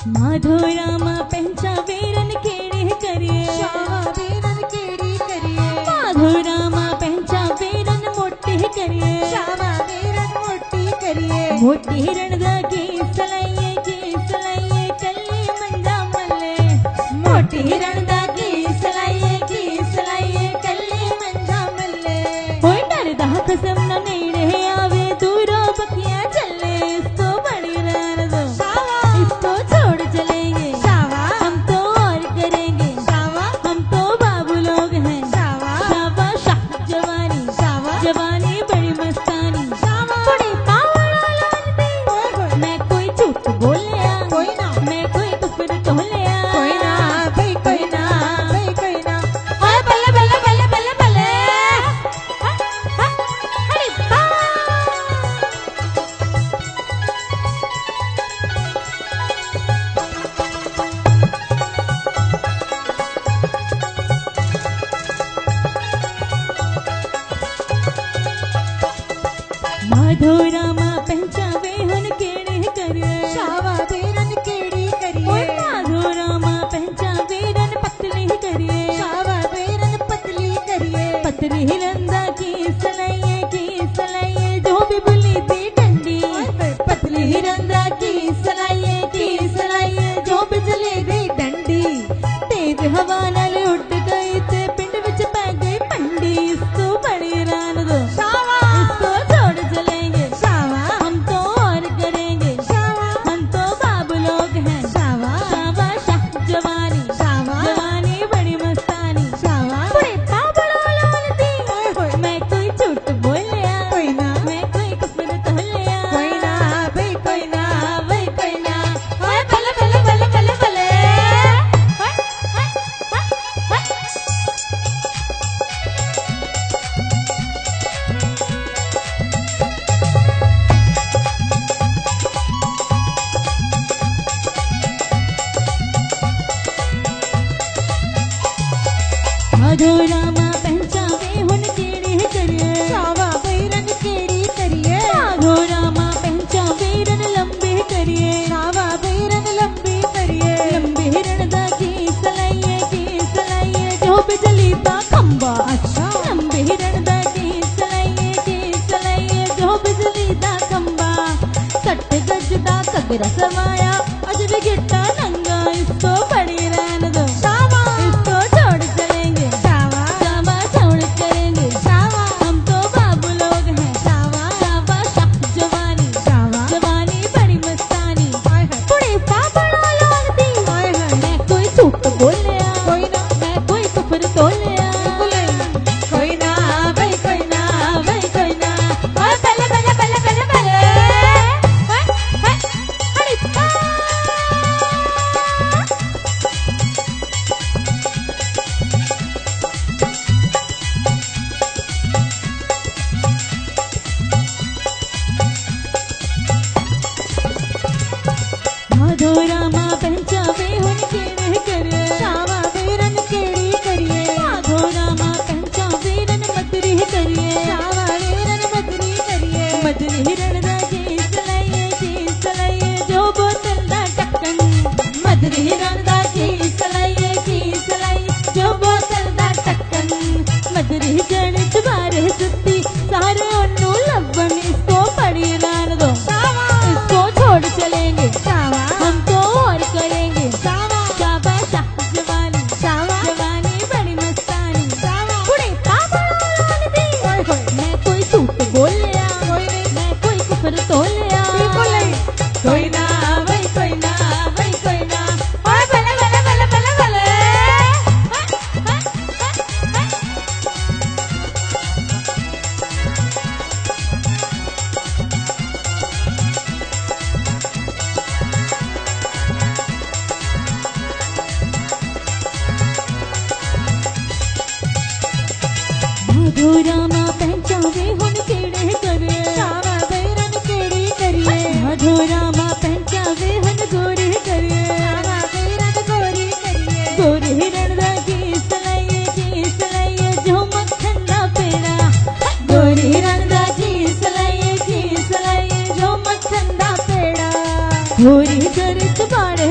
माधो रामा पंचा वेरन केड़ी करिए शावा वेरन केड़ी करिए माधो रामा पंचा वेरन मोटे करिए शावा वेरन मोटी करिए मोटी रणदा की सलाइए कल्ली मंजा मले मोटी रणदा की सलाइए कल्ली मंजा मले कोई डरदा कसम न नेड़े आवे दूरो बखियां चले इसको बड़ी रहने दो इसको छोड़ चलेंगे हम तो और करेंगे हम तो बाबू लोग हैं शाबा शाह जवानी बड़ी मस्तानी बड़ी पावड़ा लालती मैं कोई झूठ बोलिया कोई ना मैं कोई कुफर तोलिया कोई ना भाई कोई ना भाई कोई ना ओए बल्ले बल्ले बल्ले बल्ले बल्ले अरे बा माधो रामा पंचावे हन केड़े करे शावा वेरन केड़ी करिए ओए माधो रामा पंचावे रन पतली करिए शावा वेरन पतली करिए पतली रंदा की सलाइए जो भी बुली दी डंडी पतली रंदा की सलाइए जो बिजली दी डंडी तेज हवा नाल उड़ गई ते पिंड विच पै गई पंडी इसको बड़ी रान दो इसको छोड़ चलेंगे हम तो और करेंगे हम तो बाबू लोग हैं शाबा शाह जवानी बड़ी मस्तानी बड़े पापड़ा लालती मैं कोई झूठ बोलिया कोई ना मैं कोई कुफर तोलिया कोई ना भाई कोई ना कोई ना ओए बल्ले बल्ले बल्ले बल्ले बल्ले माधो रामा पंचावे हुन केड़े करिए शावा वेरन केड़ी करिए माधो रामा पंचावे रन लंबे करिए शावा वेरन लंबी करिए लंबे रणदा की सलाइए जो बिजली दा खंबा अच्छा लंबे रणदा की सलाइए जो बिजली दा खंबा 60 गज दा कगरा समाया अज भी गिट्टा नंगा इसको बड़ी रहने दो इसको छोड़ चलेंगे शाबा छोड़ करेंगे हम तो बाबू लोग हैं शाबा शाह जवानी बड़ी मस्तानी बड़ी पापड़ा लालती मैं कोई झूठ बोलिया कोई ना मैं कोई कुफर तोलिया कोई ना भाई कोई ना कोई ना ओए बल्ले बल्ले बल्ले बल्ले बल्ले अरे बा माधो रामा पंचावे हुन केड़े करे शावा वेरन केड़ी करिए माधो रामा पंचावे रन मदरी करिए शावा वेरन मदरी करिए मदरी रणदा की सलाइए जो बोतल दा टक्कन मदरी रणदा की सलाइए जो बोतल दा टक्कन मदरी जण चबारे सुती सारे ओनू लब्बन इसको पड़ी रान दो इसको छोड़ चलेंगे हम तो और करेंगे शाबा शाह जवानी बड़ी मस्तानी बड़े पापड़ा लालती मैं कोई झूठ बोलिया मैं कोई कुफर तोलिया कोई ना भाई कोई ना ओए बल्ले बल्ले बल्ले बल्ले बल्ले माधो रामा पंचावे हुन केड़े करे शावा वेरन केड़ी करिए माधो रामा पंचावे हुन गोरे करे शावा वेरन गोरी करिए गोरे रणदा की सलाइए जो मक्खन दा पेड़ा गोरे रणदा की सलाइए जो मक्खन दा पेड़ा गोरी सरच बाड़े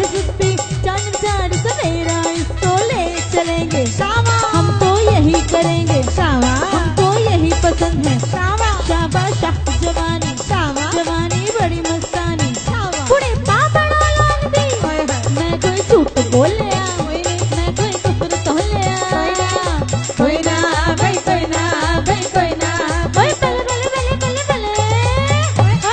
करेंगे शावा हमको यही पसंद है शावा शाबाश जवानी शावा जवानी बड़ी मस्तानी शावा बूढ़े बड़ा लान दी हाय हाय मैं कोई झूठ बोलिया कोई नहीं मैं कोई कुफर तो लिया कोई ना भाई कोई ना भाई कोई ना ओए बले बले बले बले बले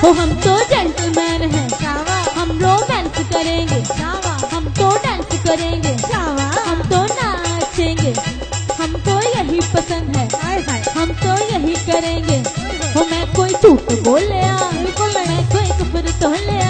हो हम तो जेंटलमैन हैं शावा हम रोमांस करेंगे शावा हम तो डांस करेंगे शावा हम तो नाचेंगे हमको यही पसंद है हाय हाय हम तो यही करेंगे हो मैं कोई झूठ बोलिया बिल्कुल नहीं। मैं कोई कुफर तो लिया